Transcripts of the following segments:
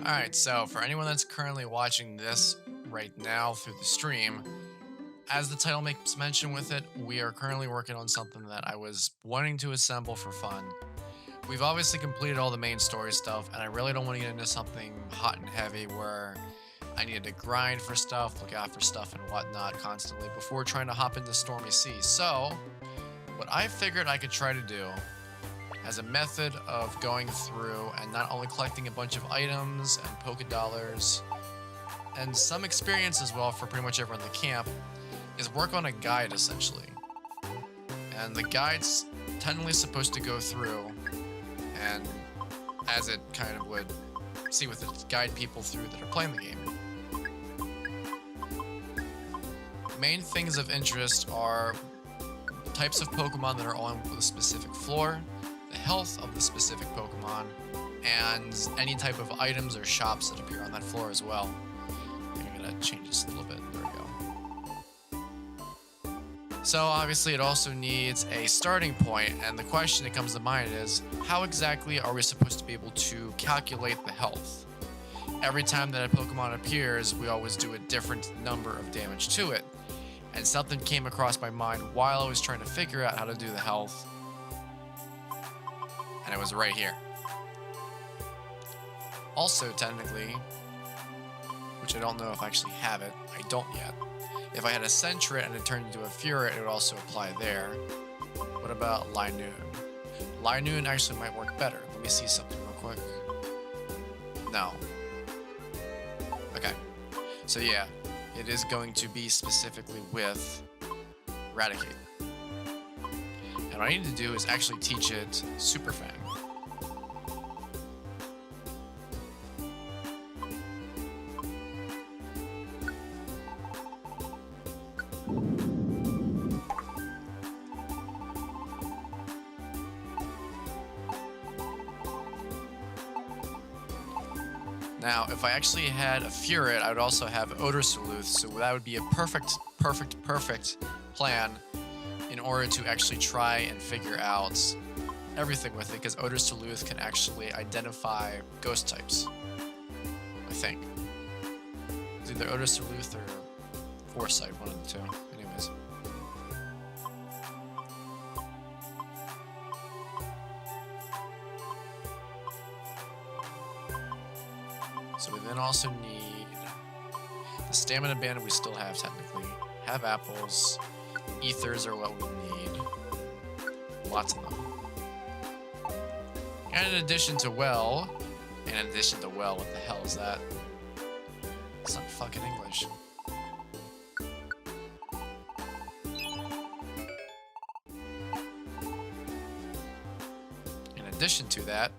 Alright, so for anyone that's currently watching this right now through the stream, as the title makes mention with it, we are currently working on something that I was wanting to assemble for fun. We've obviously completed all the main story stuff, and I really don't want to get into something hot and heavy where I needed to grind for stuff, look out for stuff and whatnot constantly before trying to hop into Stormy Sea. So, what I figured I could try to do as a method of going through and not only collecting a bunch of items and polka dollars and some experience as well for pretty much everyone in the camp is work on a guide essentially. And the guide's technically supposed to go through and as it kind of would see with it guide people through that are playing the game. Main things of interest are types of Pokemon that are on the specific floor, the health of the specific Pokemon, and any type of items or shops that appear on that floor as well. I think I'm gonna change this a little bit. There we go. So obviously it also needs a starting point, and the question that comes to mind is, how exactly are we supposed to be able to calculate the health? Every time that a Pokemon appears, we always do a different number of damage to it. And something came across my mind while I was trying to figure out how to do the health. And it was right here. Also, technically, which I don't know if I actually have it, I don't yet. If I had a Sentret and it turned into a Furet, it would also apply there. What about Linoon? Linoon actually might work better. Let me see something real quick. No. Okay. So yeah, it is going to be specifically with Raticate. And what I need to do is actually teach it Super Fang. Now, if I actually had a Furet, I would also have Odor Sleuth, so that would be a perfect plan in order to actually try and figure out everything with it, because Odor Sleuth can actually identify ghost types, I think. It's either Odor Sleuth or Foresight, one of the two. Anyways. So we then also need the Stamina Band we still have technically. Have apples. Ethers are what we need. Lots of them. And in addition to what the hell is that? It's not fucking English. In addition to that,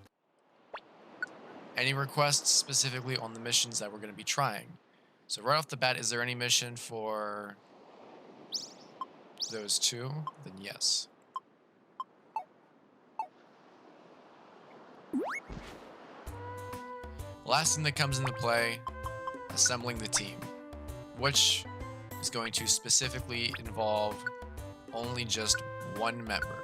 any requests specifically on the missions that we're going to be trying. So right off the bat, is there any mission for those two? Then yes. Last thing that comes into play, assembling the team, which is going to specifically involve only just one member.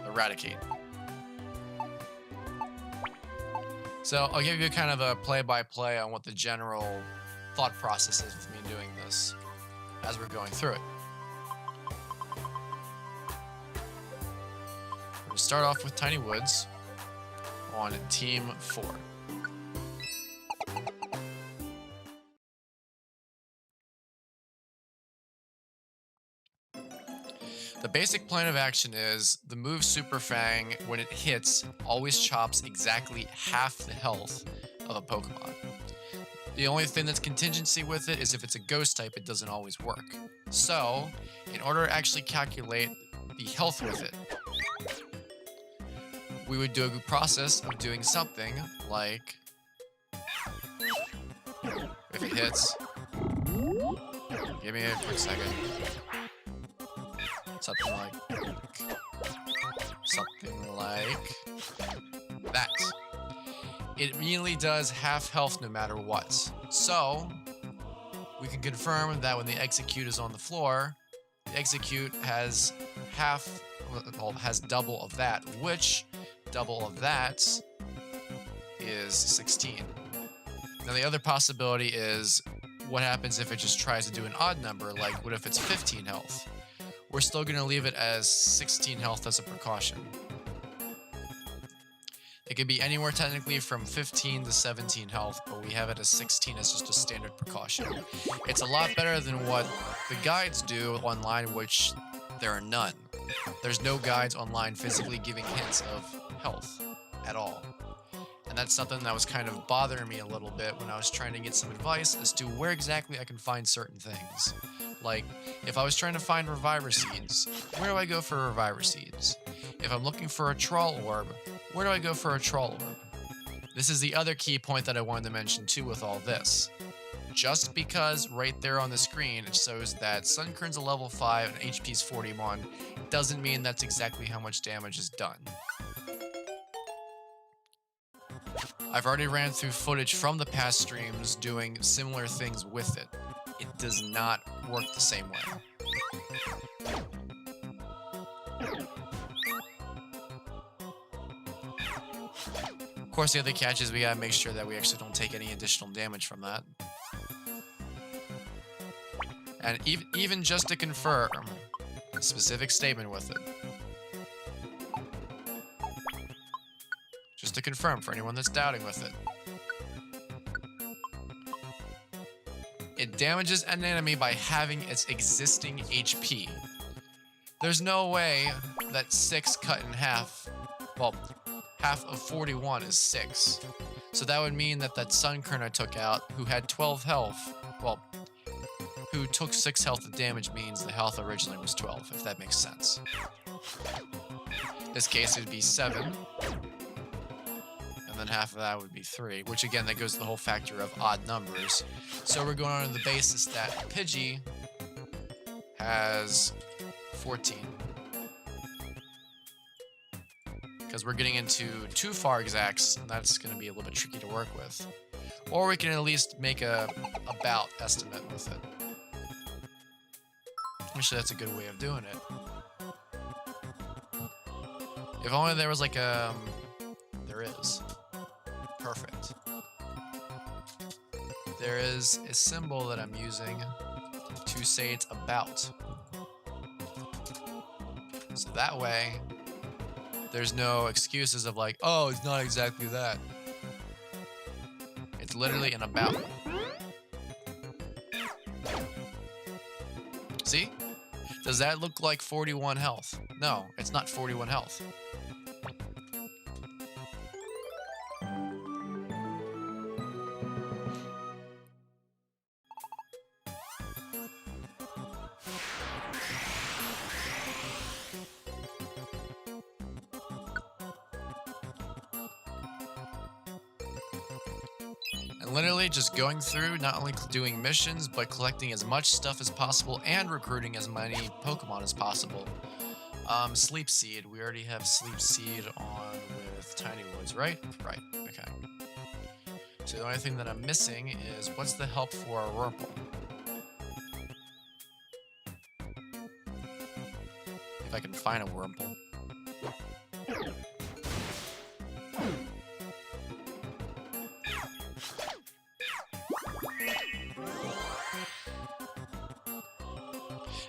Eradicate. So I'll give you kind of a play-by-play on what the general thought process is with me doing this as we're going through it. We're going to start off with Tiny Woods on Team 4. The basic plan of action is the move Super Fang, when it hits, always chops exactly half the health of a Pokemon. The only thing that's contingency with it is if it's a ghost type, it doesn't always work. So, in order to actually calculate the health with it, we would do a good process of doing something like, if it hits, give me a quick second. Something like that. It immediately does half health no matter what. So we can confirm that when the execute is on the floor, the execute has double of that, which double of that is 16. Now the other possibility is what happens if it just tries to do an odd number, like what if it's 15 health? We're still going to leave it as 16 health as a precaution. It could be anywhere technically from 15 to 17 health, but we have it as 16 as just a standard precaution. It's a lot better than what the guides do online, which there are none. There's no guides online physically giving hints of health at all. And that's something that was kind of bothering me a little bit when I was trying to get some advice as to where exactly I can find certain things. Like, if I was trying to find Reviver Seeds, where do I go for Reviver Seeds? If I'm looking for a Troll Orb, where do I go for a Troll Orb? This is the other key point that I wanted to mention too with all this. Just because right there on the screen it shows that Sunkern's a level 5 and HP's 41, doesn't mean that's exactly how much damage is done. I've already ran through footage from the past streams doing similar things with it. It does not work the same way. Of course, the other catch is we gotta make sure that we actually don't take any additional damage from that. And even just to confirm a specific statement with it. Just to confirm for anyone that's doubting with it. It damages an enemy by having its existing HP. There's no way that 6 cut in half, well, half of 41 is 6. So that would mean that that Sunkern I took out, who had 12 health, well, who took 6 health of damage means the health originally was 12, if that makes sense. In this case, it would be 7. And then half of that would be 3, which again, that goes to the whole factor of odd numbers. So we're going on the basis that Pidgey has 14. Because we're getting into too far exacts, and that's going to be a little bit tricky to work with. Or we can at least make a about estimate with it. Actually, that's a good way of doing it. If only there was like a... There is. Perfect. There is a symbol that I'm using to say it's about. So that way, there's no excuses of like, oh, it's not exactly that. It's literally an about. See? Does that look like 41 health? No, it's not 41 health. And literally just going through, not only doing missions, but collecting as much stuff as possible and recruiting as many Pokemon as possible. Sleep Seed. We already have Sleep Seed on with Tiny Woods, right? Right, okay. So the only thing that I'm missing is what's the help for a Wurmple? If I can find a Wurmple.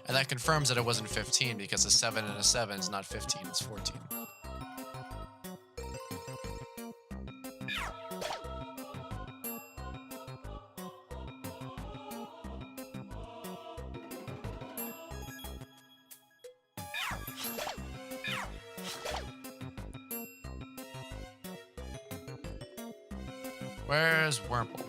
And that confirms that it wasn't 15 because a 7 and a 7 is not 15, it's 14. Where's Wurmple?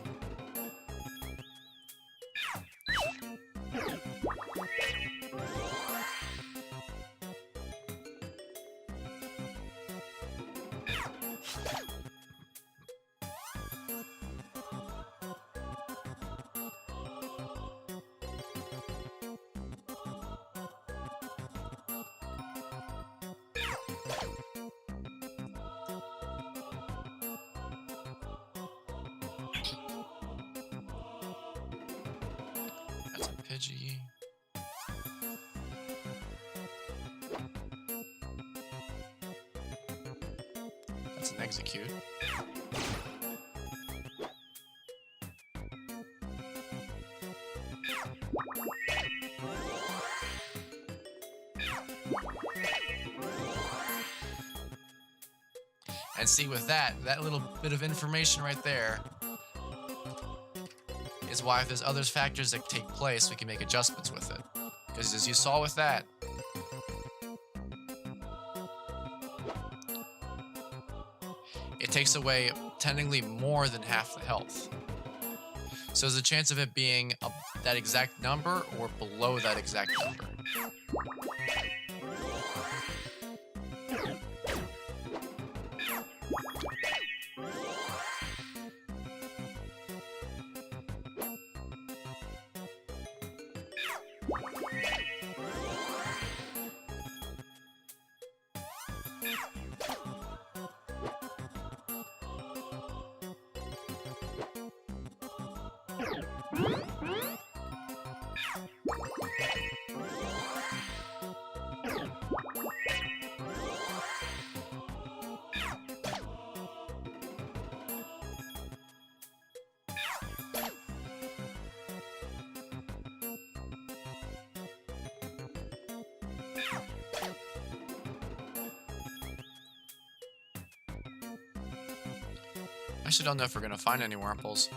That's a Pidgey. That's an execute. And see, with that little bit of information right there is why if there's other factors that take place, we can make adjustments with it. Because as you saw with that, it takes away technically more than half the health. So there's a chance of it being that exact number or below that exact number. I actually don't know if we're gonna find any wormholes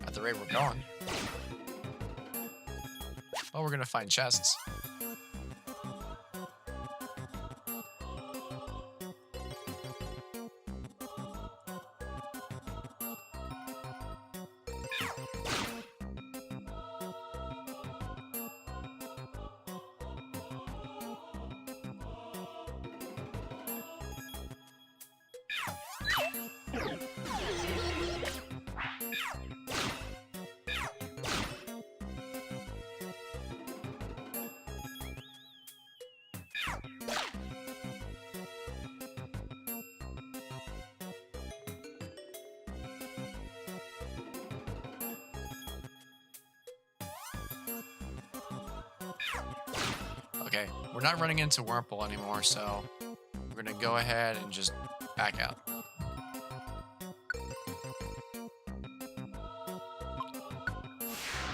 at the rate we're going. Oh, we're gonna find chests. Okay, we're not running into Wurmple anymore, so we're gonna go ahead and just back out.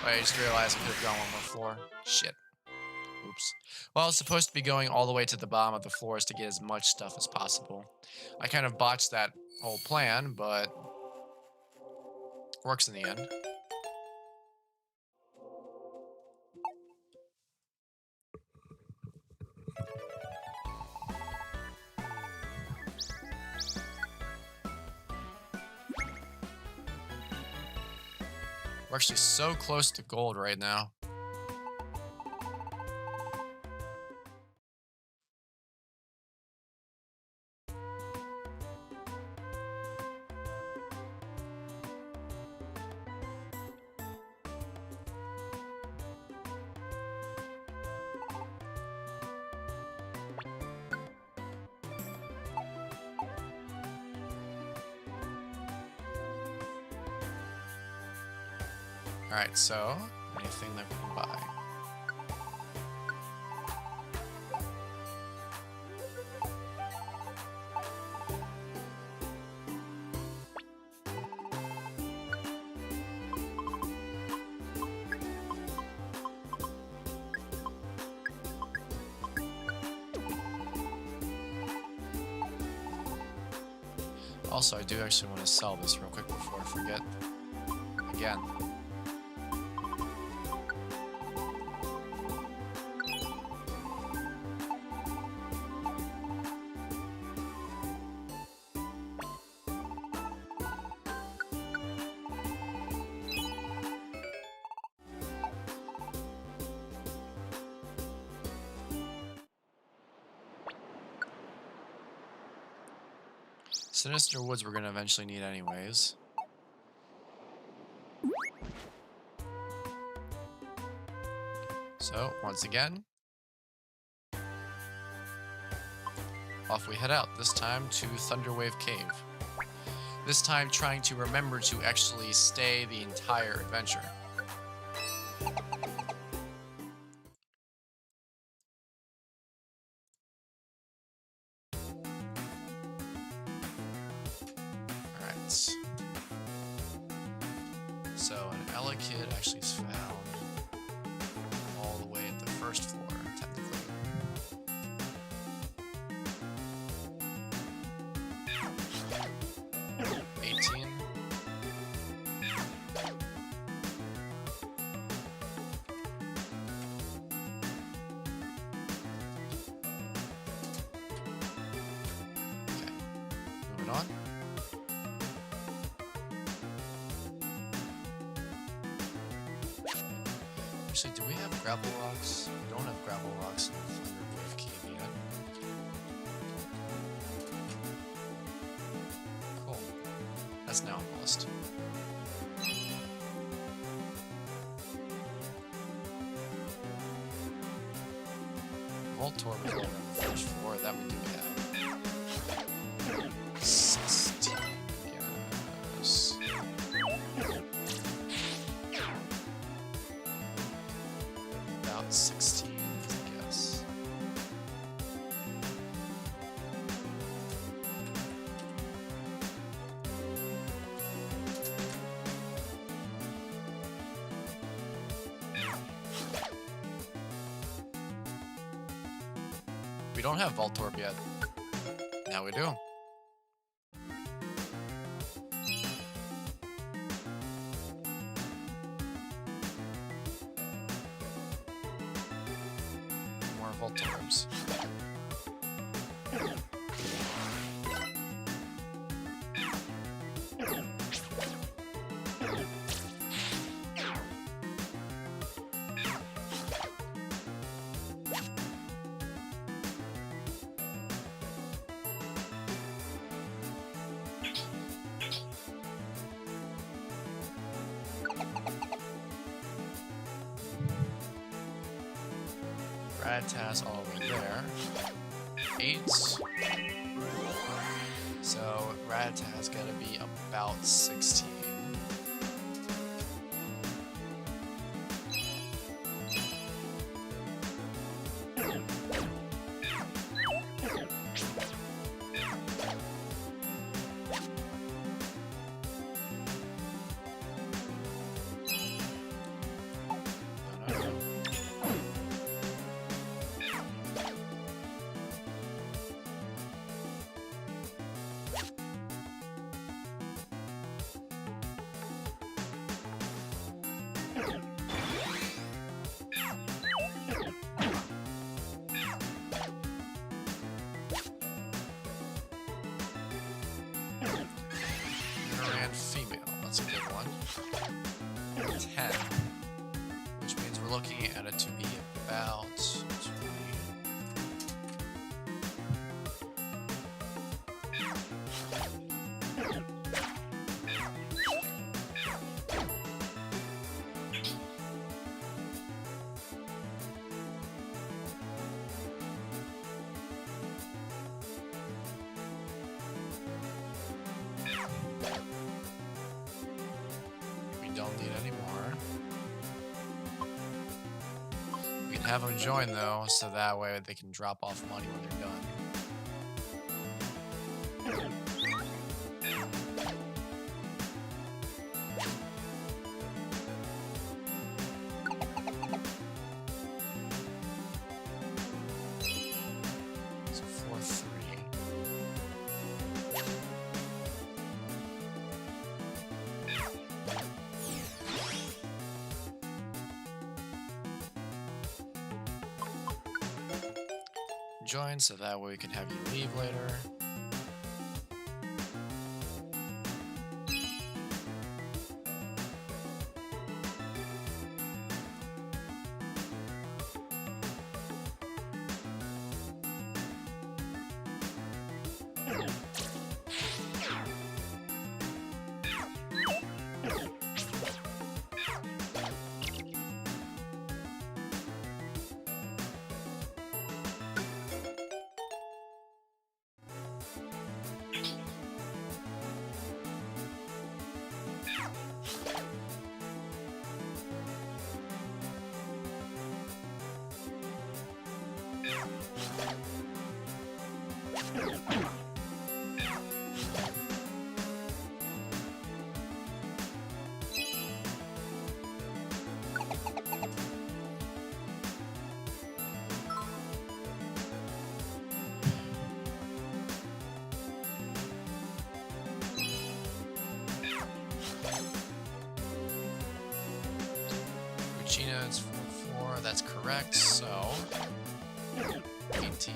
I just realized I could have gone one more floor. Shit. Oops. Well, I was supposed to be going all the way to the bottom of the floors to get as much stuff as possible. I kind of botched that whole plan, but works in the end. We're actually so close to gold right now. Alright, so anything that we can buy. Also, I do actually want to sell this real quick before I forget. Again. Sinister Woods we're going to eventually need anyways. So, once again, off we head out, this time to Thunderwave Cave. This time trying to remember to actually stay the entire adventure. So an Ella kit actually is found all the way at the first floor, technically. Moving on. Actually, do we have gravel rocks? We don't have gravel rocks in the Thunderwave cave yet. Cool. That's now on the list. Vault Torp is over on the first floor. That we do have. 16, yes. About 16, I guess. We don't have Vault Torp yet. Now we do. More Vault Torps. Rattaz all the way there. 8. So Rattaz gotta be about 16. Female, that's a good one. 10, which means we're looking at it to be about 20. Don't need any more. We can have them join though, so that way they can drop off money when they're done. So 4, 3. Join so that way we can have you leave later. that's correct, so 18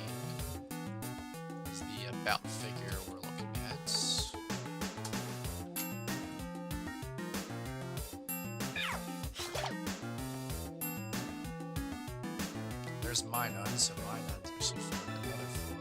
is the about figure we're looking at. There's my nuns, so my nuns are so far another 4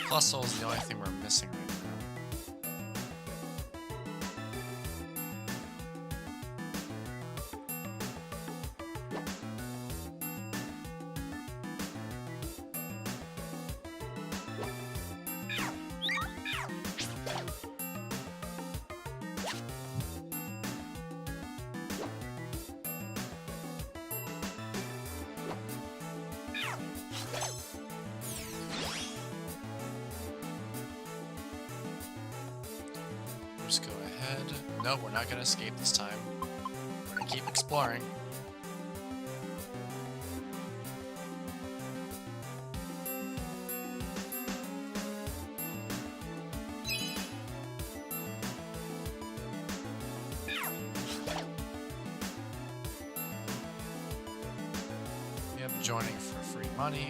Plus soul is the only thing we're missing right Just go ahead. Nope, we're not gonna escape this time. We're gonna keep exploring. Yep, joining for free money.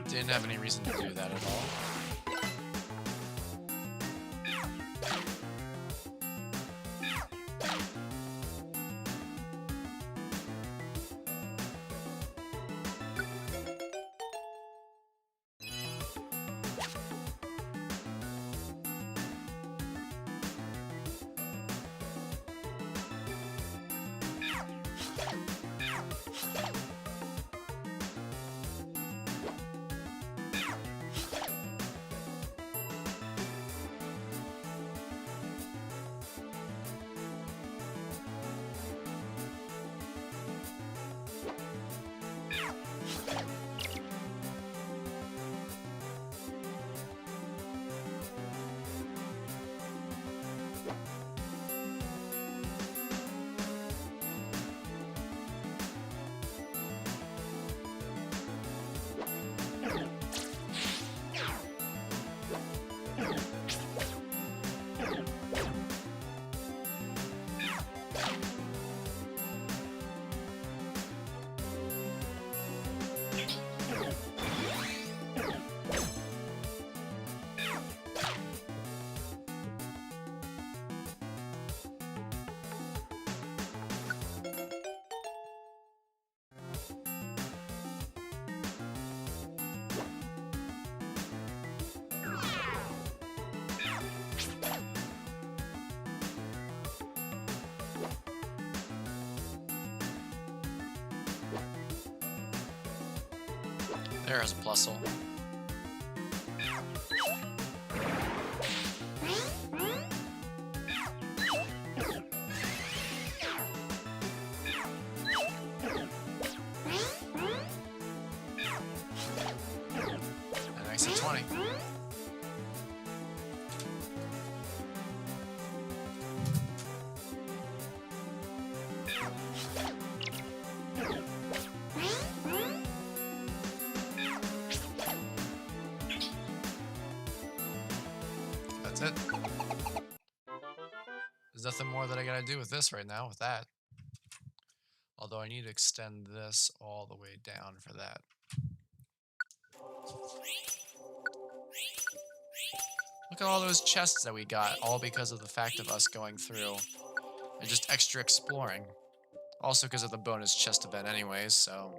Didn't have any reason to do that at all. There's a plus soul. And I see 20. Is it? There's nothing more that I gotta do with this right now with that. Although I need to extend this all the way down for that. Look at all those chests that we got, all because of the fact of us going through and just extra exploring. Also because of the bonus chest event anyways, so...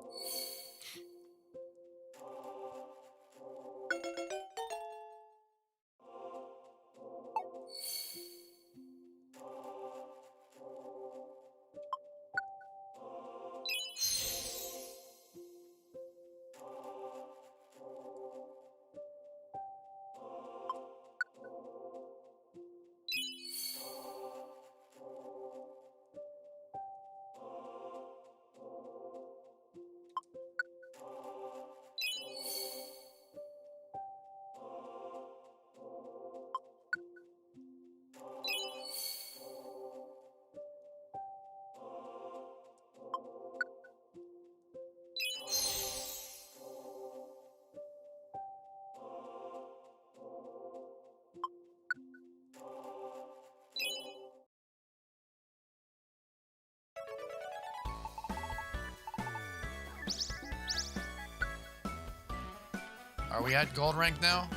Are we at gold rank now?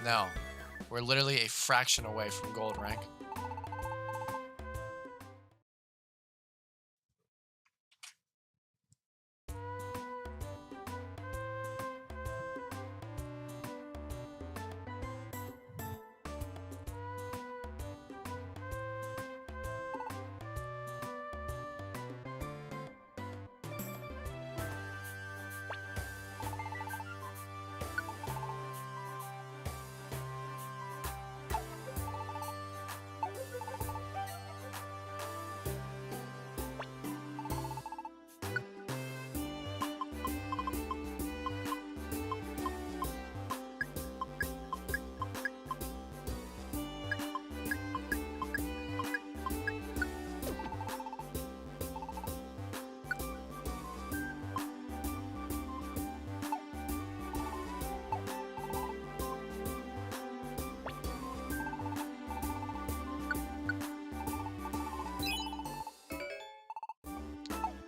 No. We're literally a fraction away from gold rank.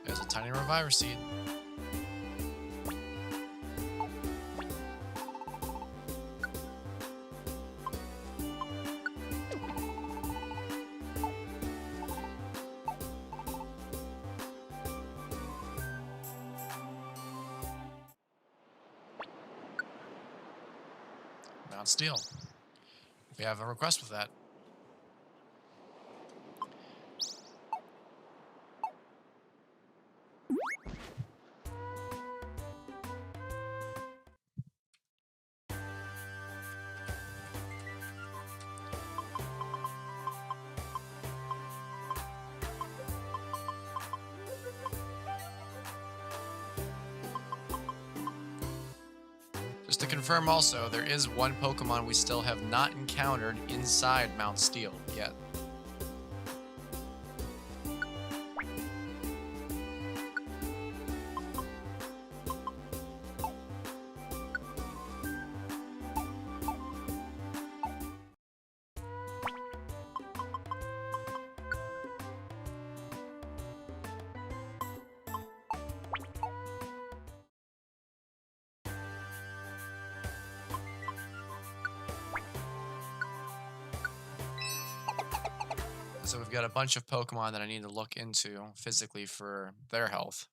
There's a tiny reviver seed. Mount Steel. We have a request with that. Just to confirm also, there is one Pokemon we still have not encountered inside Mount Steel yet. So we've got a bunch of Pokemon that I need to look into physically for their health.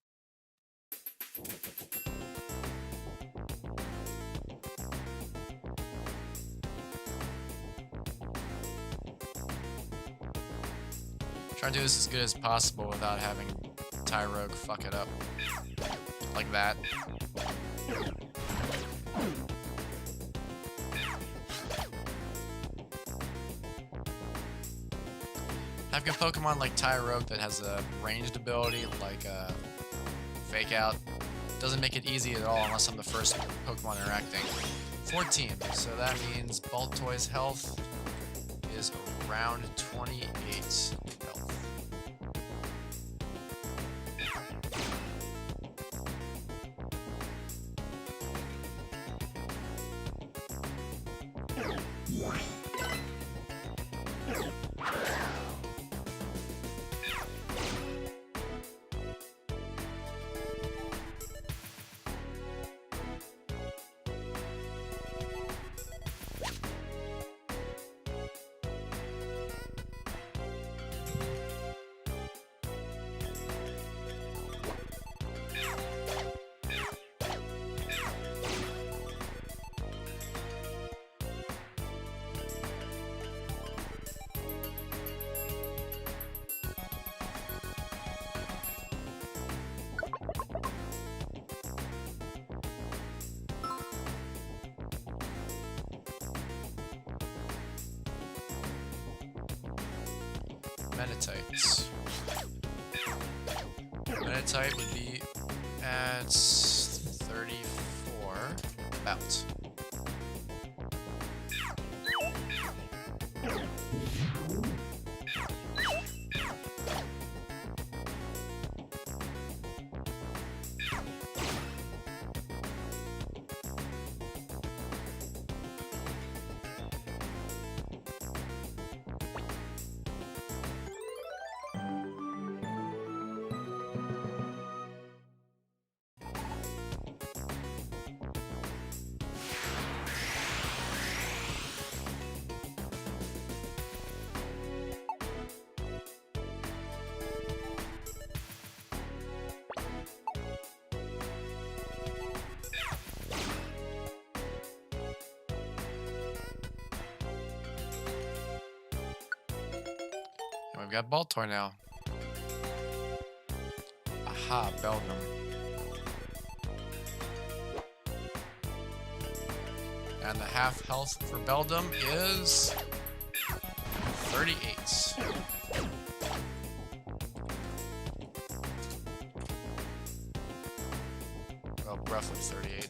Try to do this as good as possible without having Tyrogue fuck it up. Like that. I've got Pokemon like Tyrogue that has a ranged ability, like Fake Out. Doesn't make it easy at all unless I'm the first Pokemon interacting. 14, so that means Baltoy's health is around 28 health. Hematite. Hematite would be at 34, about. And we've got Baltor now. Aha, Belgium. And the half health for Beldum is 38. Well, roughly 38.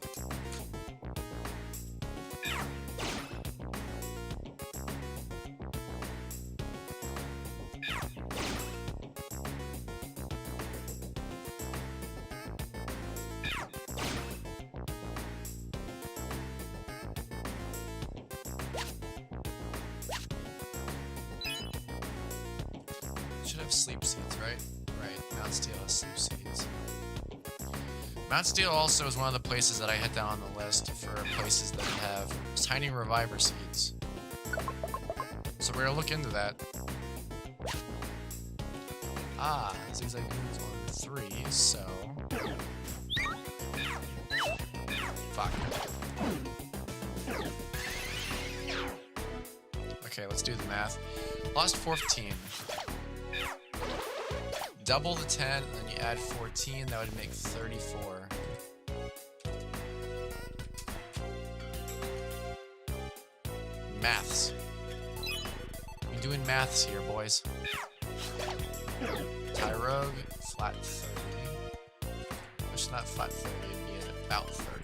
Should have sleep seeds, right? Right, Mount Steel has sleep seeds. Mount Steel also is one of the places that I hit down on the list for places that have tiny reviver seeds. So we're gonna look into that. Ah, Zigzag Goon is 1 of 3, so... Fuck. Okay, let's do the math. Lost 14. Double the 10, and then you add 14, that would make 34. Maths. We're doing maths here, boys. Tyrogue, flat 30. Which is not flat 30, it'd be at about 30.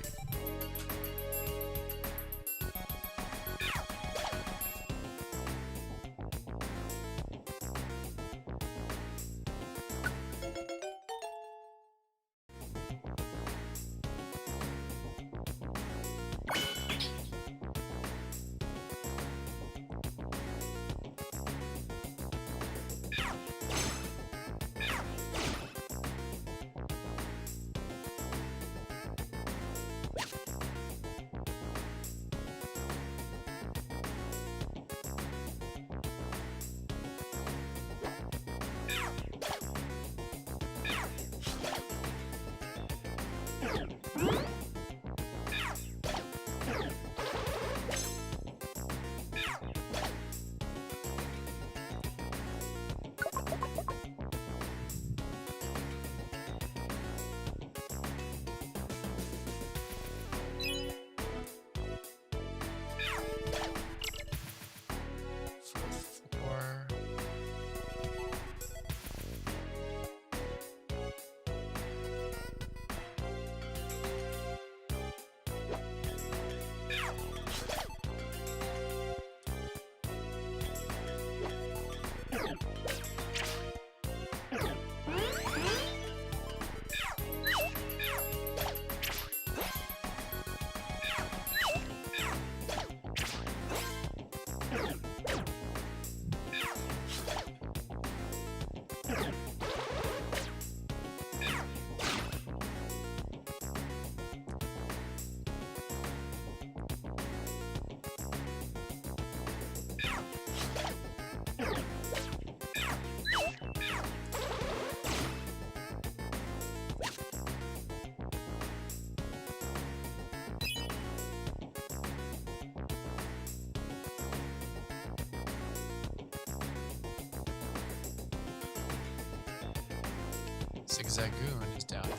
Zigzagoon is down here.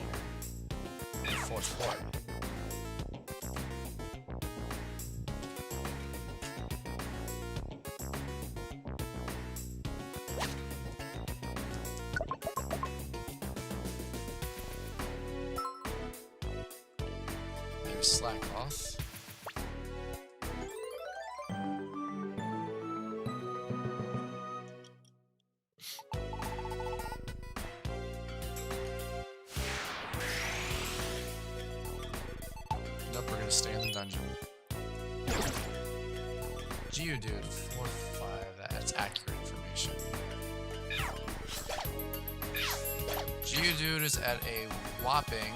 4th floor. slack off. Nope, we're gonna stay in the dungeon. Geodude, 4-5, that's accurate information. Geodude is at a whopping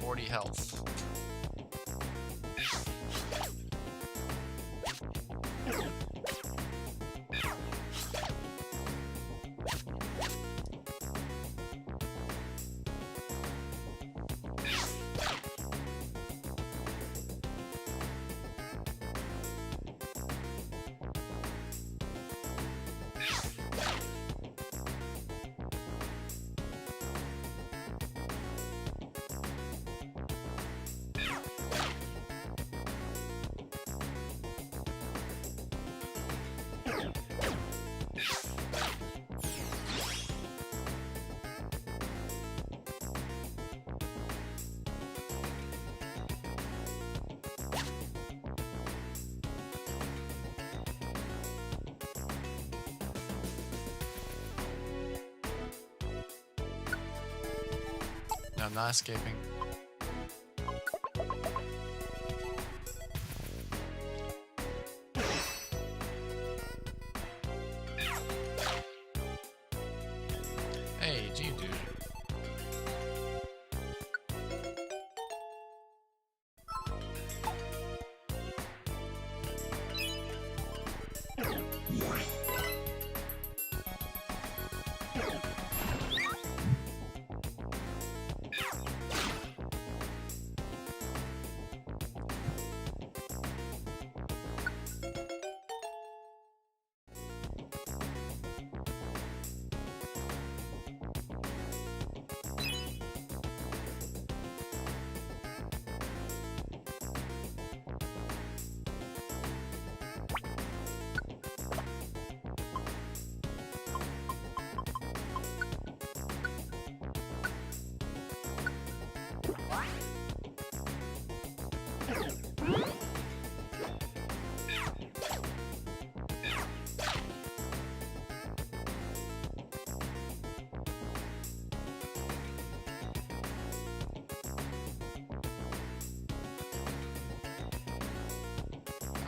40 health. No, I'm not escaping. Hey, Geodude.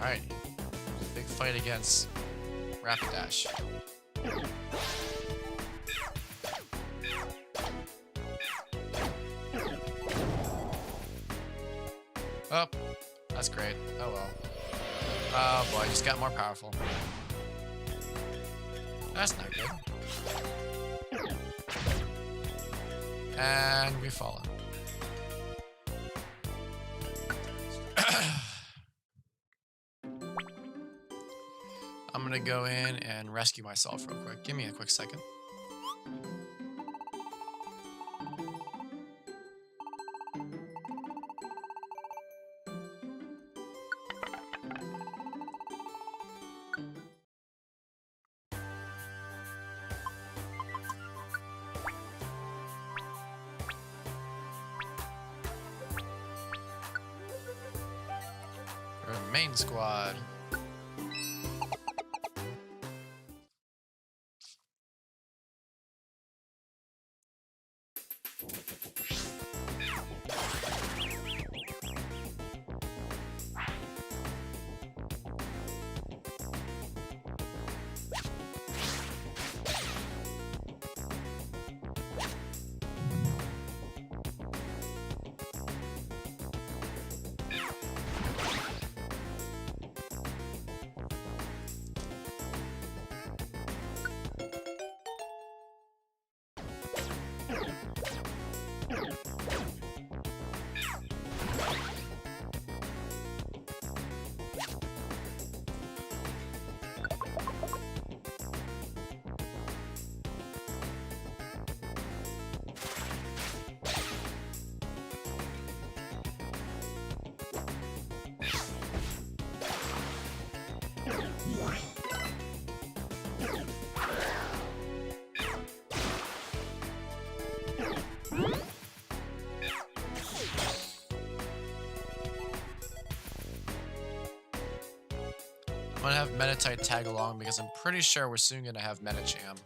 Alright, big fight against Rapidash. Oh, that's great. Oh well. Oh boy, just got more powerful. That's not good. And we follow. I'm gonna go in and rescue myself real quick. Give me a quick second. For the main squad. gonna have Metatite tag along because I'm pretty sure we're soon gonna have Metacham.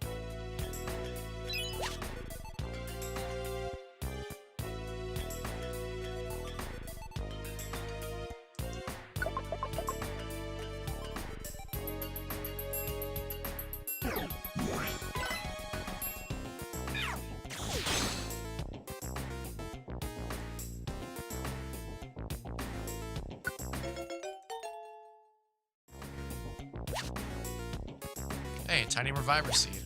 Hey, tiny reviver seed.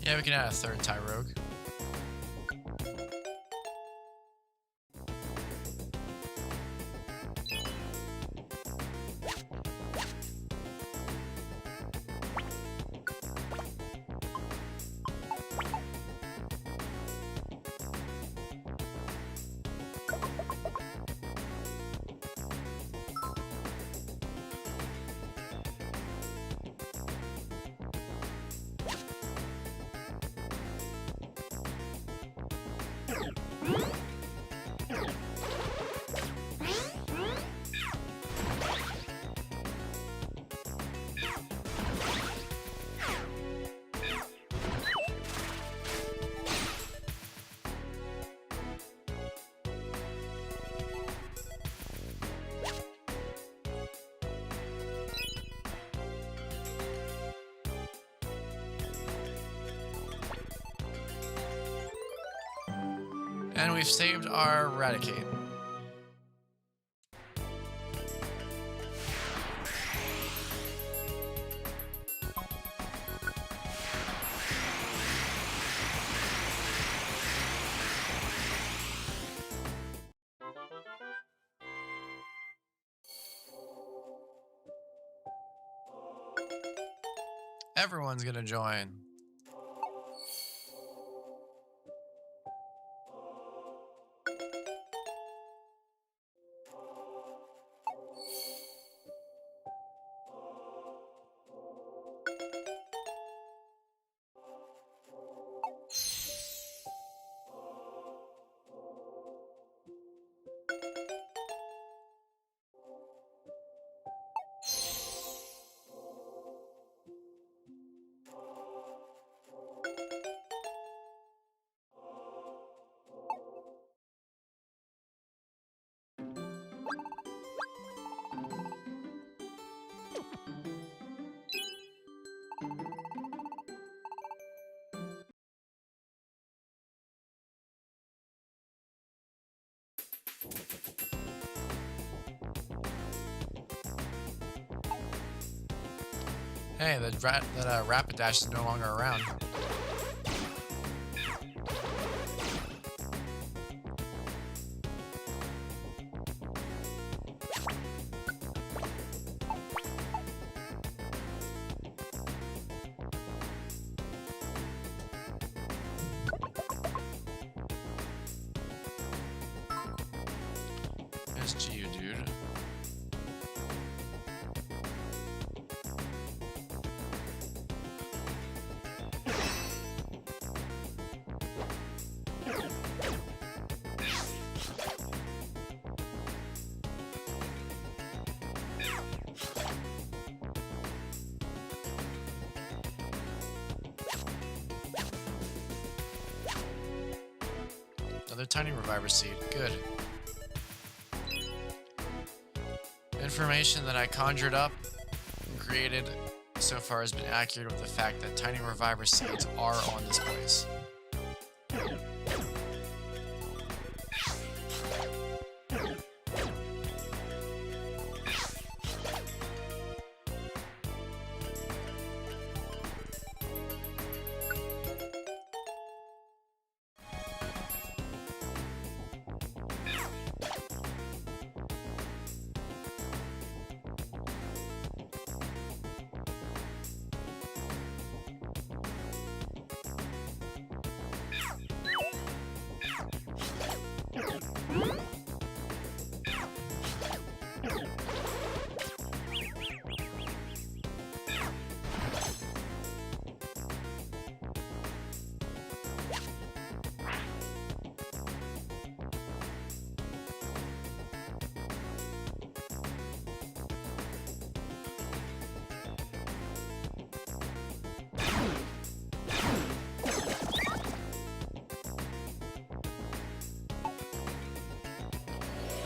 Yeah, we can add a third Tyrogue. And we've saved our Eradicate. Everyone's gonna join. Hey, that Rapidash is no longer around. There's Geodude. Another tiny reviver seed. Good. Information that I conjured up and created so far has been accurate with the fact that tiny reviver seeds are on this place.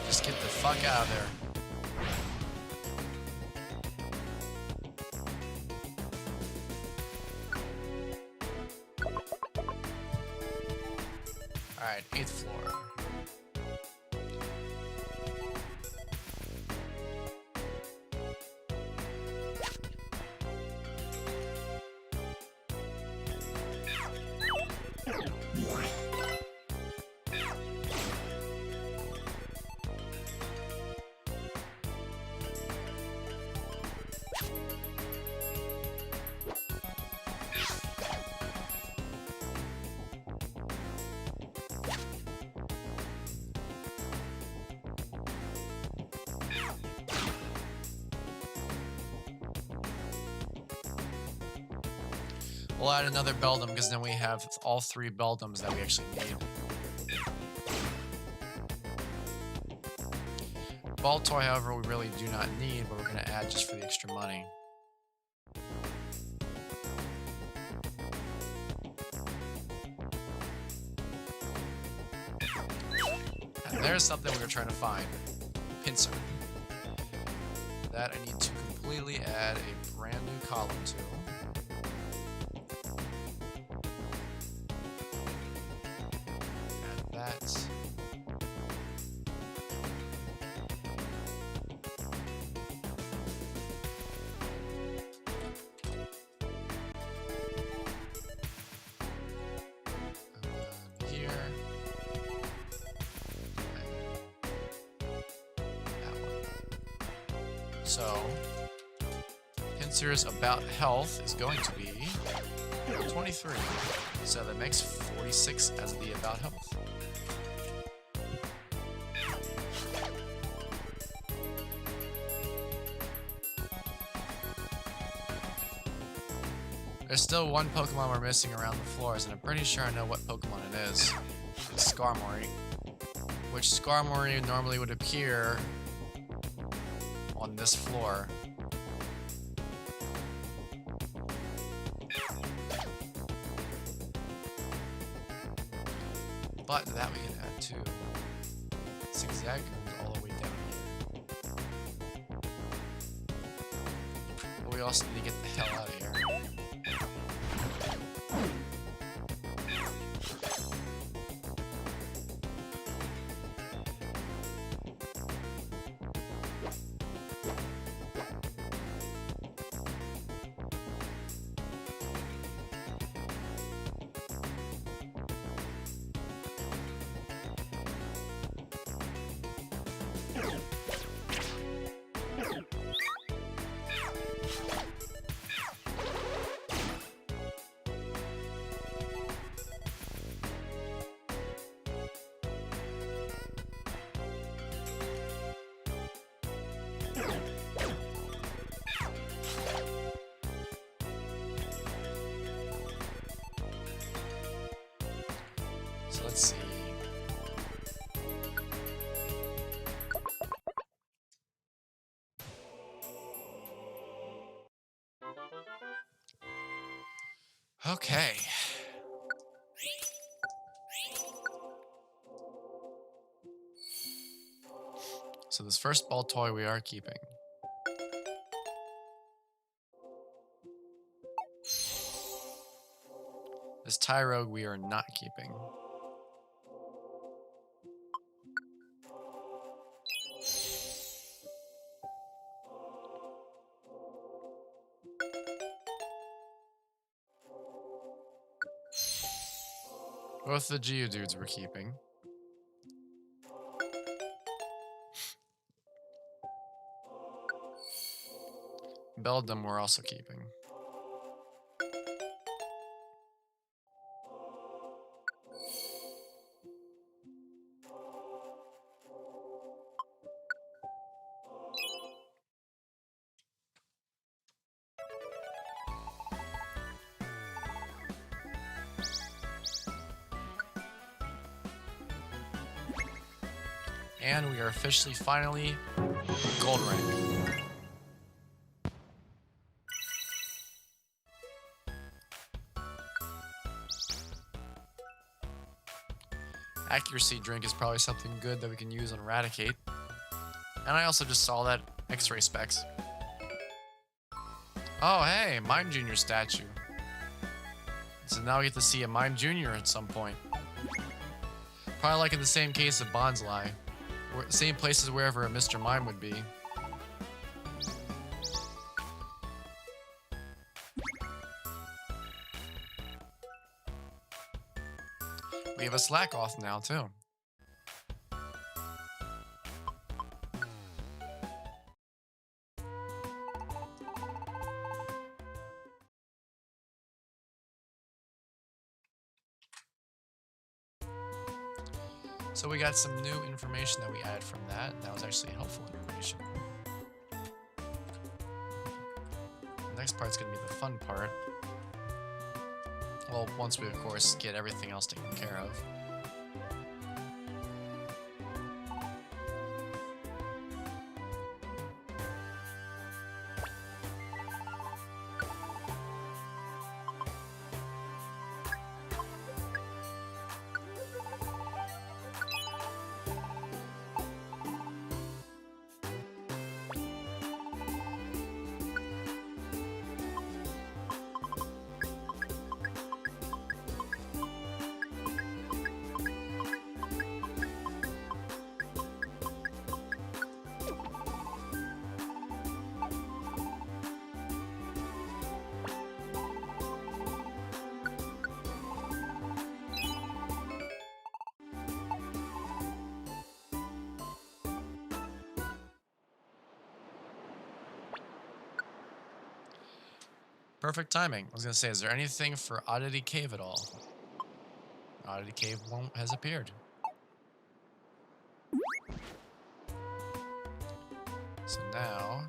Just get the fuck out of there. Alright, 8th floor. We'll add another Beldum because then we have all 3 Beldums that we actually need. Ball toy, however, we really do not need, but we're going to add just for the extra money. And there's something we were trying to find. Pincer. That I need to completely add a brand new column to. That. Here. That one. So, Pincer's about health is going to be 23. So that makes 46 as the about health. There's still one Pokemon we're missing around the floors, and I'm pretty sure I know what Pokemon it is. It's Skarmory. Which Skarmory normally would appear on this floor. But that we can add too. Zigzag goes all the way down here. But we also need to get the hell out of here. So let's see. Okay. So this first ball toy we are keeping. This Tyrogue we are not keeping. Both the Geodudes we're keeping. Beldum we're also keeping. And we are officially, finally, gold rank. Accuracy drink is probably something good that we can use on Eradicate. And I also just saw that X-ray specs. Oh, hey, Mime Jr. statue. So now we get to see a Mime Jr. at some point. Probably like in the same case of Bonsly. Same places wherever a Mr. Mime would be. We have a slack off now, too. So we got some new information that we added from that. That was actually helpful information. The next part's going to be the fun part. Well, once we, of course, get everything else taken care of. Perfect timing. I was going to say, is there anything for Oddity Cave at all? Oddity Cave has appeared. So now,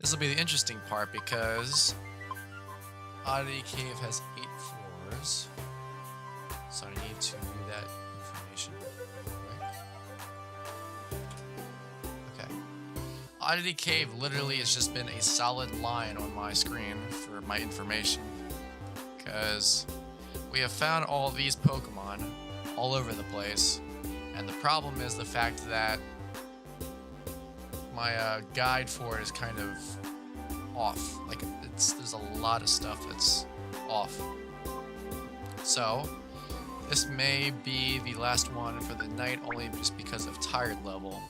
this will be the interesting part because Oddity Cave has 8 floors. So I need to do that information real quick. Okay. Oddity Cave literally has just been a solid line on my screen for my information. Because we have found all these Pokemon all over the place. And the problem is the fact that my guide for it is kind of off. Like, there's a lot of stuff that's off. So, this may be the last one for the night, only just because of tired level.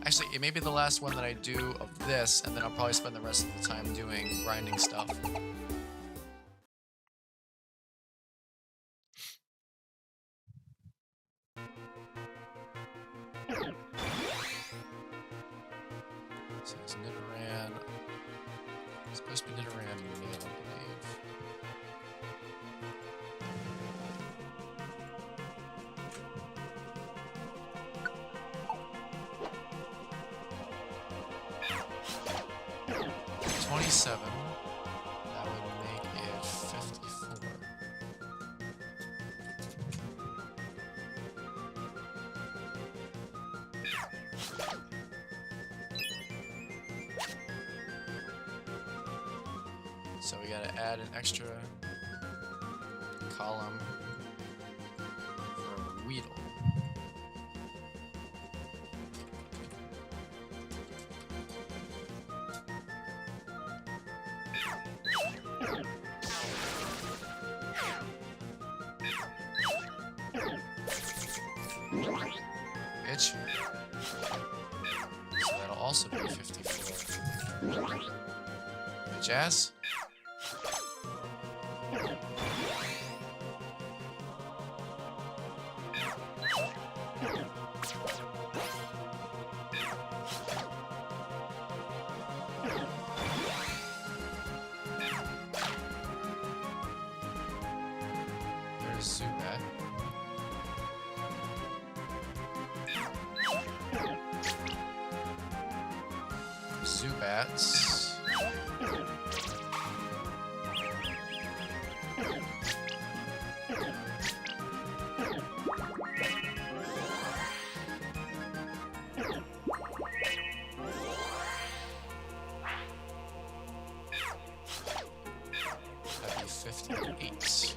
Actually, it may be the last one that I do of this, and then I'll probably spend the rest of the time doing grinding stuff. So it's Nidoran. It's supposed to be Nidoran male, I believe. $27. That would make it 54. So we gotta add an extra column for Weedle. itch. So that'll also be 54. Bitch ass. There's Zubat. Zubats. That'd be 58.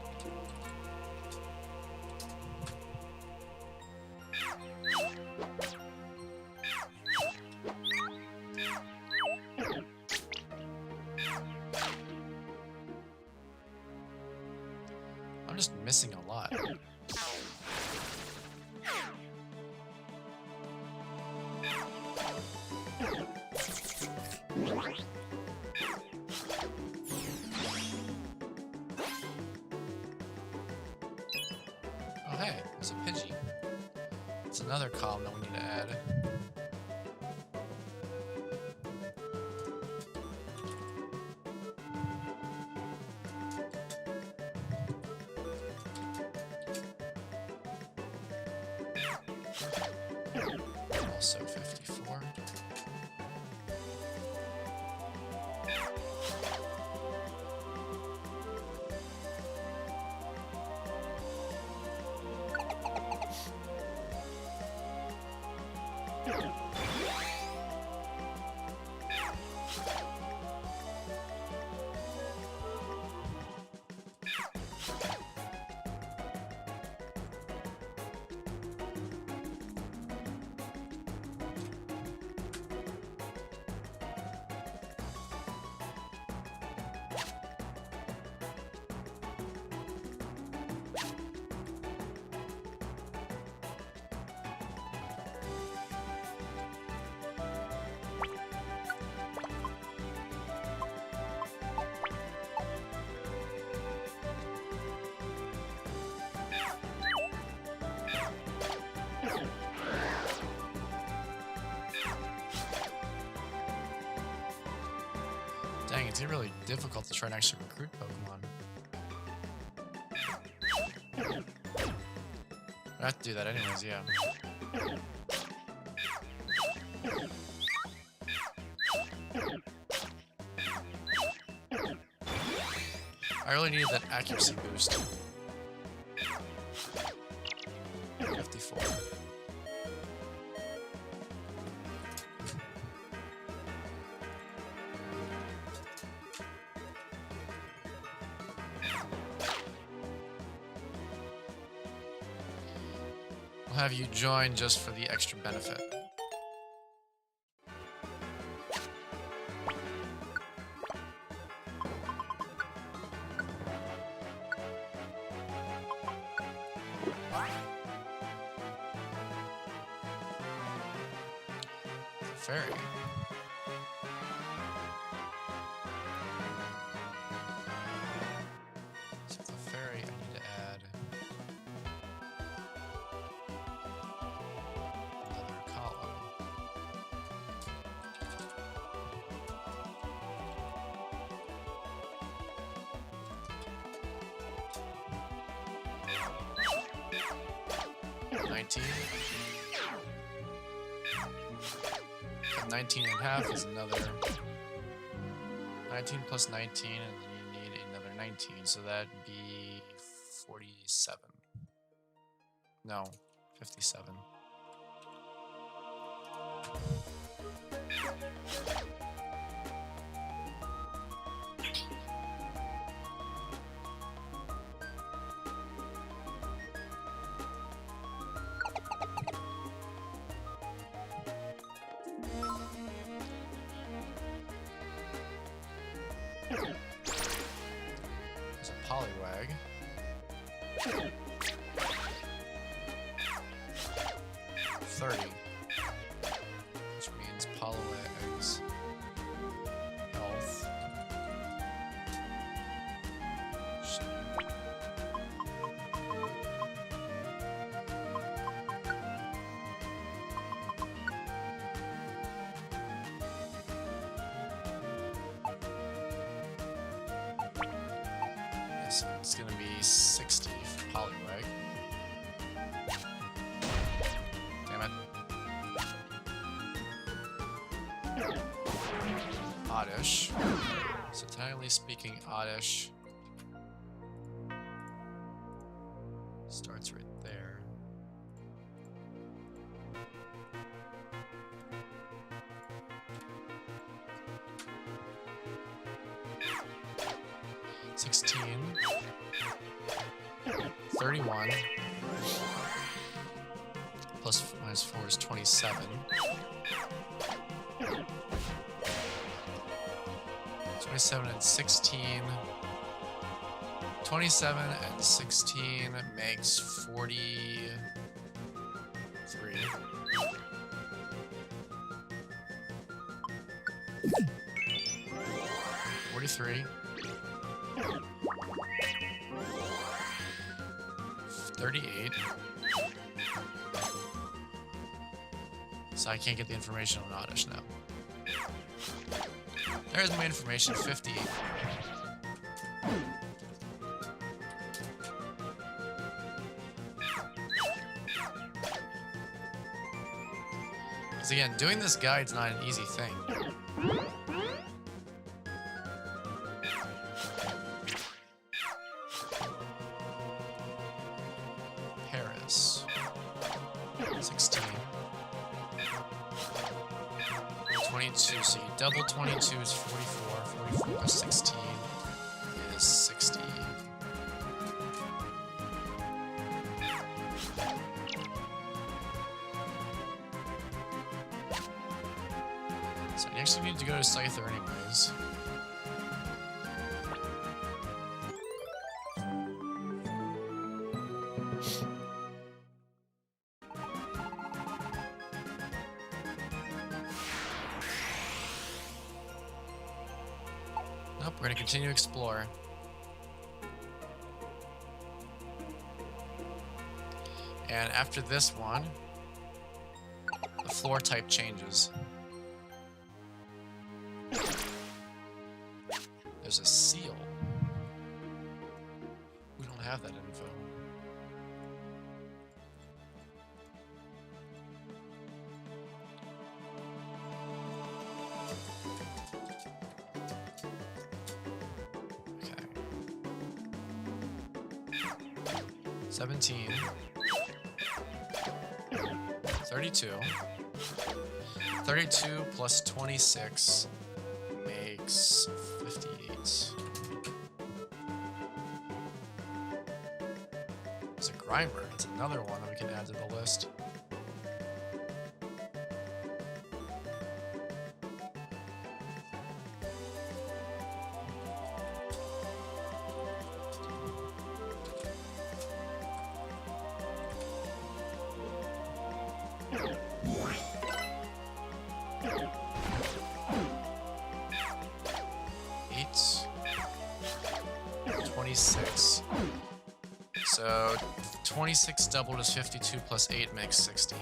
I'm just missing a lot. Oh hey, there's a Pidgey. It's another column that we need to add. Also 54. Dang, it's really difficult to try and actually recruit Pokemon. I have to do that anyways, yeah. I really needed that accuracy boost. 54. I'll have you join just for the extra benefit. Fairy. So the fairy, I need to add another column. $19. 19 and a half is another 19 plus 19, and then you need another 19, so that'd be 47. No, 57. There's a Poliwag. 30, which means Apollo eggs. Health. Yes, it's gonna be 60 for Poliwag. Damn it. Oddish. So technically speaking, Oddish starts right there. $16, 31, plus minus 4 is 27. 27 and 16. 27 and 16 makes 43. 43. 38. So I can't get the information on Oddish now. There's my information, 50. Because again, doing this guide's not an easy thing. Paris. 16. 22, so you double 22 is 44. 44 plus 16 is 60. So you actually need to go to Scyther anyways. Nope, we're gonna continue to explore. And after this one, the floor type changes. There's a seal. We don't have that info. Okay. 17. 32. 32 plus 26 makes 58. There's a Grimer. It's another one that we can add to the list. Eight. 26. So 26 doubled is 52 plus 8 makes 60.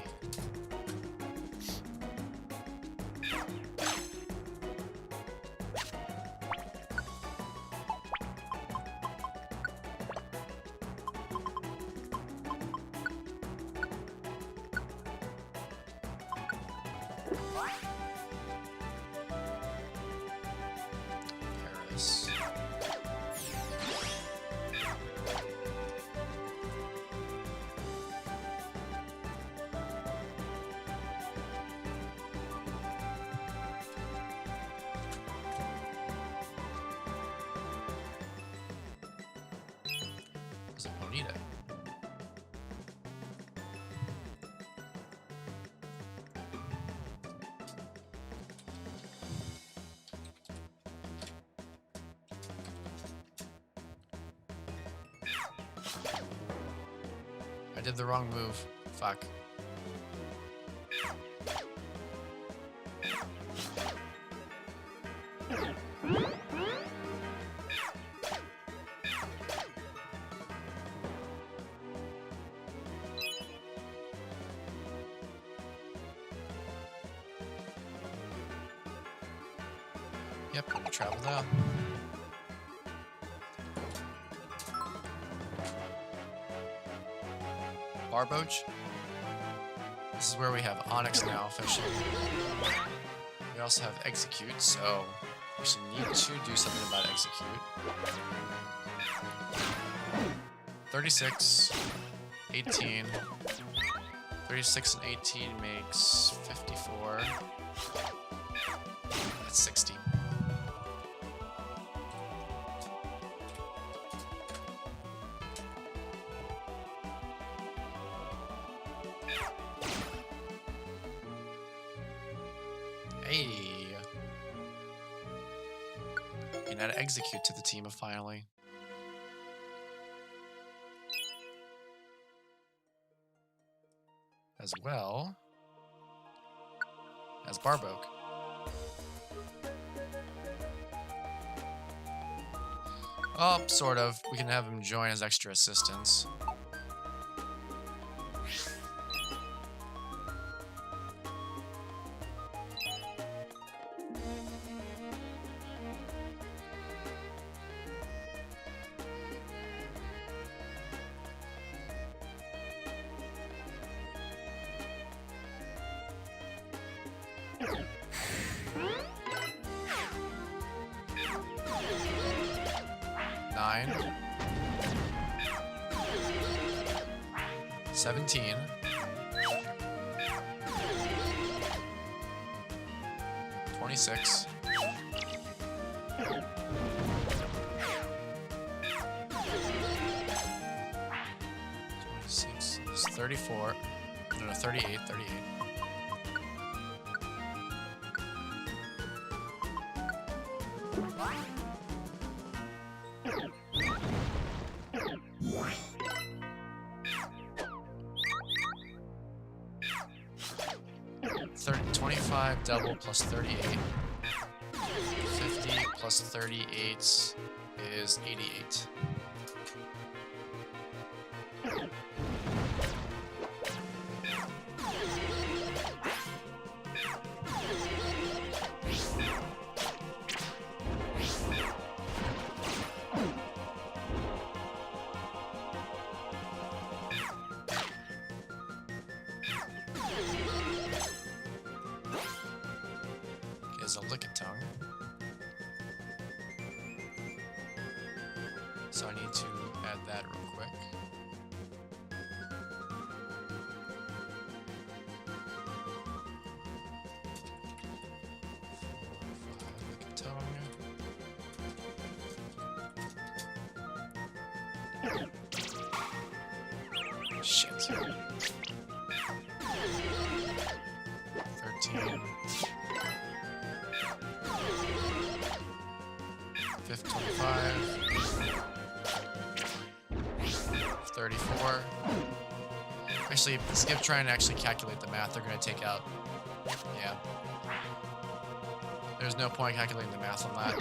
Paris. There's a Bonita. I did the wrong move. Fuck. Yep, gonna travel down. Barboach. This is where we have Onyx now officially. We also have Execute, so we should need to do something about Execute. 36, 18. 36 and 18 makes 54. That's 60. Hey! You can add Execute to the team finally. As well as Barboak. Oh, sort of. We can have him join as extra assistants. Nine. 17. 26. 26 is 34. No, 38. 38. Double plus 38. 50 plus 38 is 88. Is a Lickitung. So I need to add that real quick. Lickitung. Shit. 13. 25, 34. Actually, skip trying to actually calculate the math. They're going to take out. Yeah. There's no point calculating the math on that.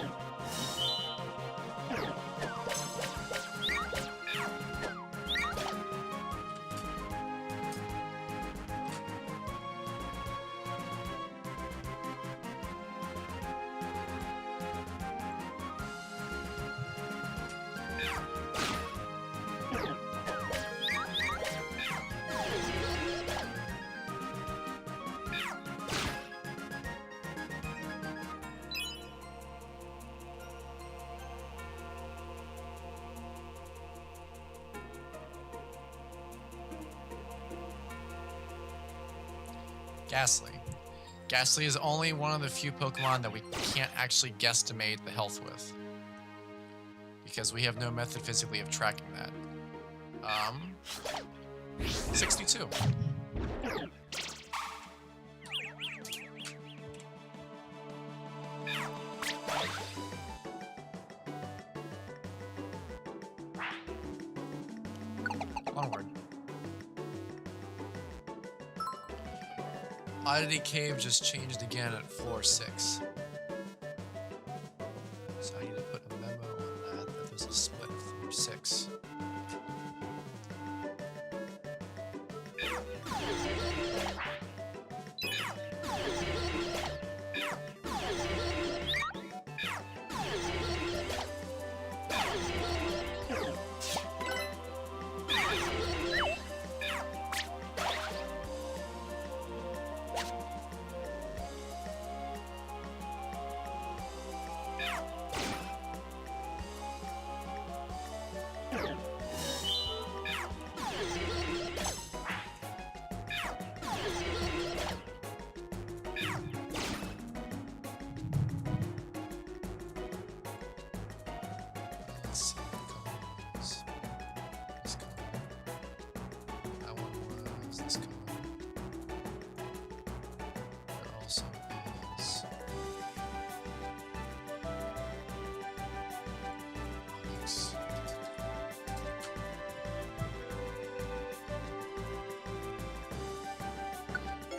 Ghastly. Ghastly is only one of the few Pokemon that we can't actually guesstimate the health with, because we have no method physically of tracking that. 62. Onward. Oddity Cave just changed again at floor 6. So I need to put a memo on that there's a split at floor 6.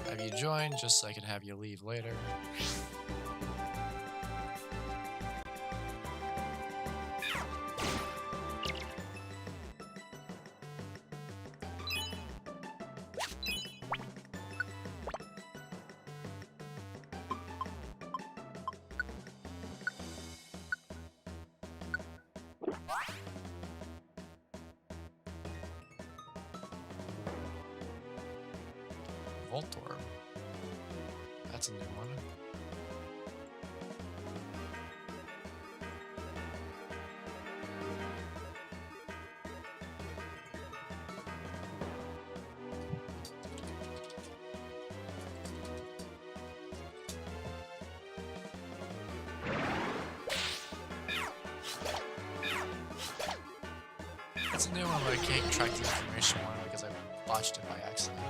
Have you join just so I can have you leave later. Voltorb. That's a new one. That's a new one, but I can't track the information on it because I botched it by accident.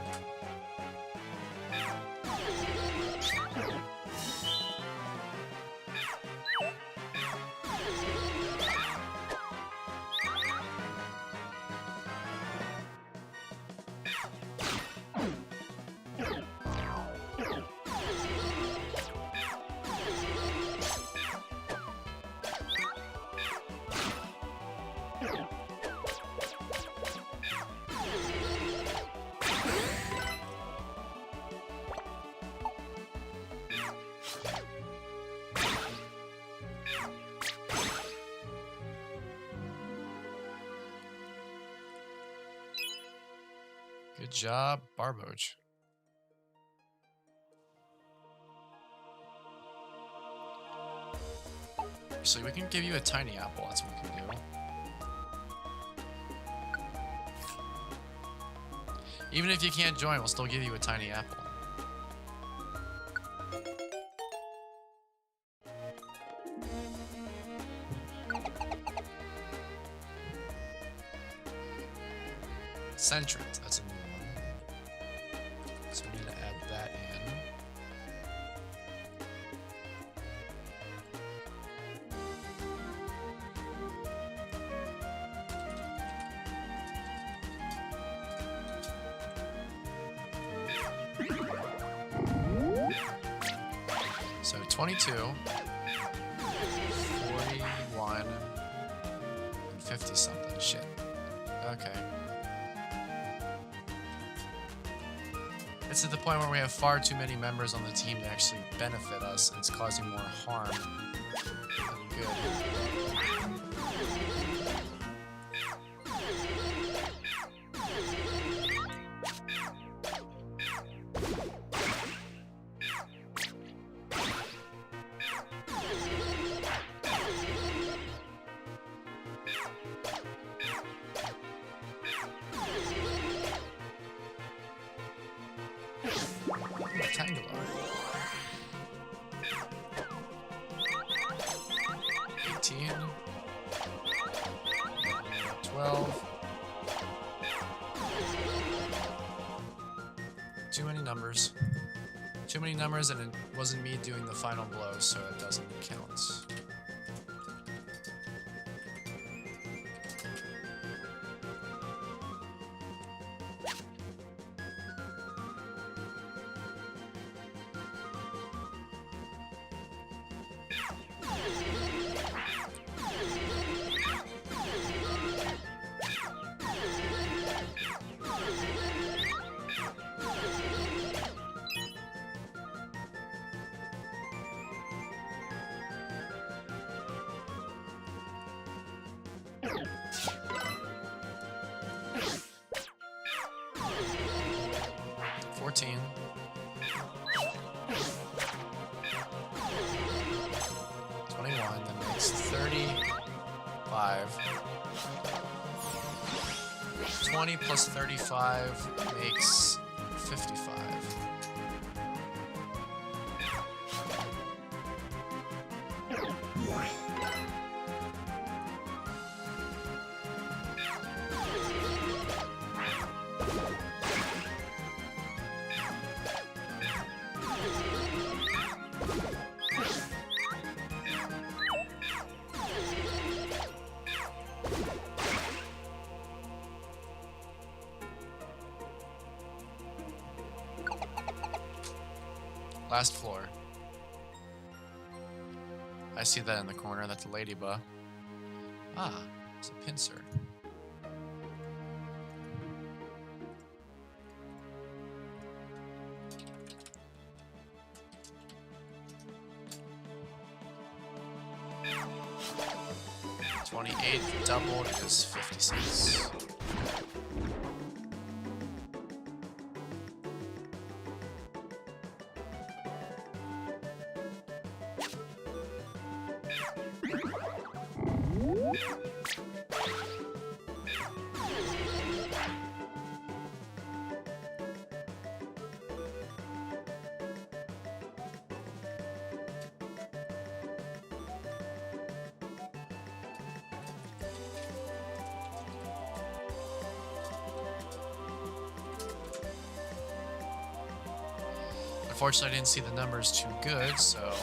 Good job, Barboach. So we can give you a tiny apple, that's what we can do. Even if you can't join, we'll still give you a tiny apple. Centric, that's a new one. So we need to add that in. So 22, 41, and 50 something. Shit. Okay. It's at the point where we have far too many members on the team to actually benefit us. It's causing more harm than good. Rectangular. 18. 12. Too many numbers. Too many numbers, and it wasn't me doing the final blow, so it doesn't count. $14. 21, that makes 35. 20 plus 35 makes 55. Last floor. I see that in the corner. That's a ladybug. Ah, it's a pincer. $28 doubled is 50 cents. Unfortunately, I didn't see the numbers too good, so...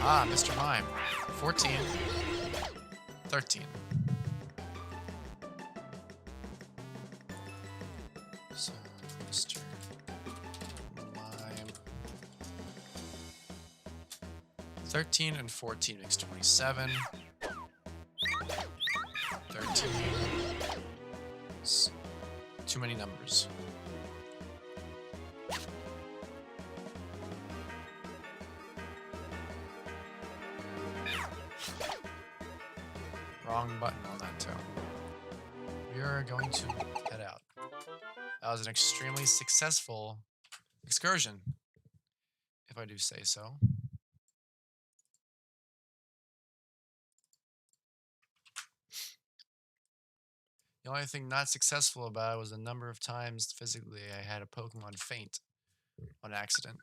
Ah, Mr. Mime. 14. 13. So, Mr. Mime. 13 and 14 makes 27. 13. It's too many numbers. Wrong button on that tone. We are going to head out. That was an extremely successful excursion, if I do say so. The only thing not successful about it was the number of times physically I had a Pokemon faint on accident.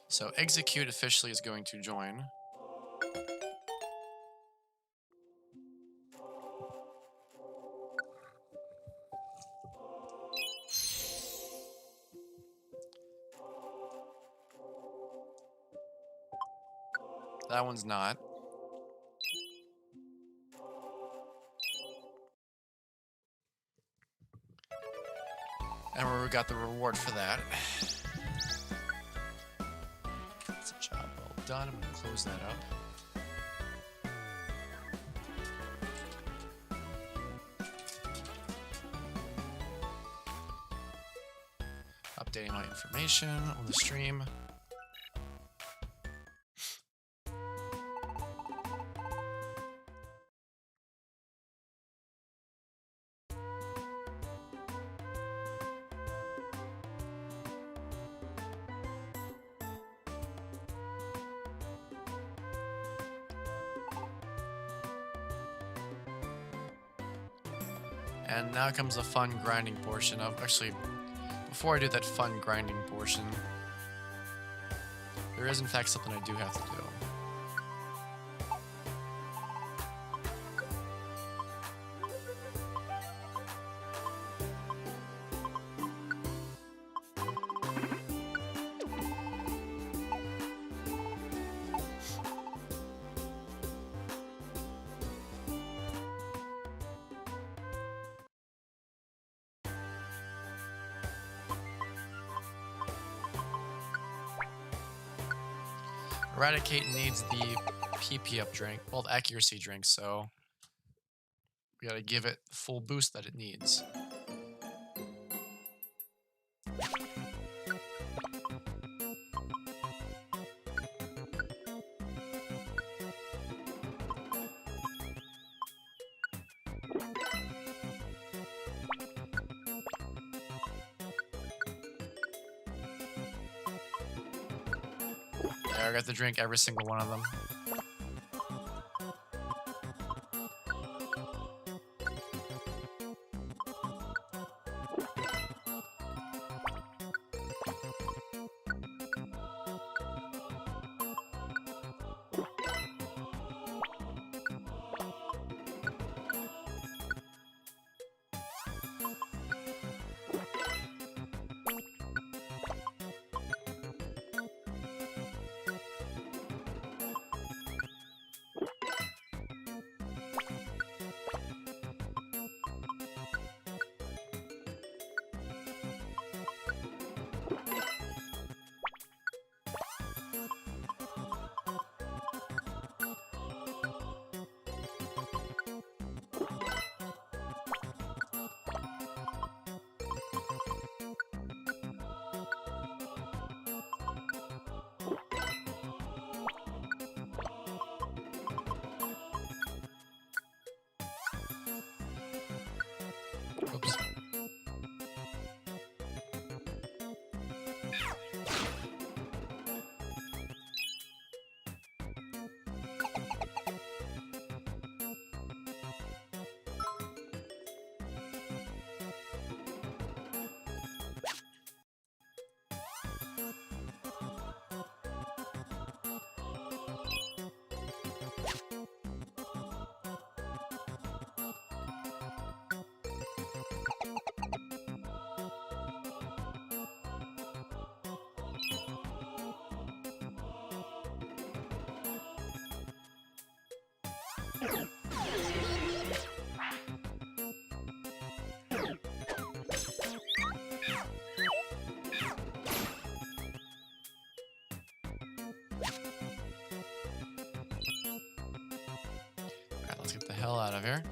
So Execute officially is going to join. That one's not. And we got the reward for that. That's a job well done. I'm going to close that up. Updating my information on the stream. And now comes the fun grinding portion of... Actually, before I do that fun grinding portion, there is in fact something I do have to do. Eradicate needs the PP up drink, well, the accuracy drink, so we gotta give it the full boost that it needs. Yeah, I got to drink every single one of them. Oops. Alright, let's get the hell out of here.